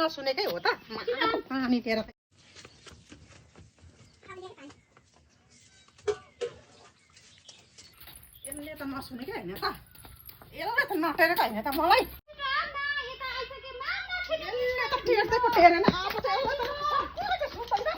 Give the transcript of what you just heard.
नसुनेकै हो त पानी तेरो यसले त नसुनेकै होइन त यसले त नटेरेको होइन त मलाई यसले त टेर्दै पो टेरेन अब चाहिँ यसले त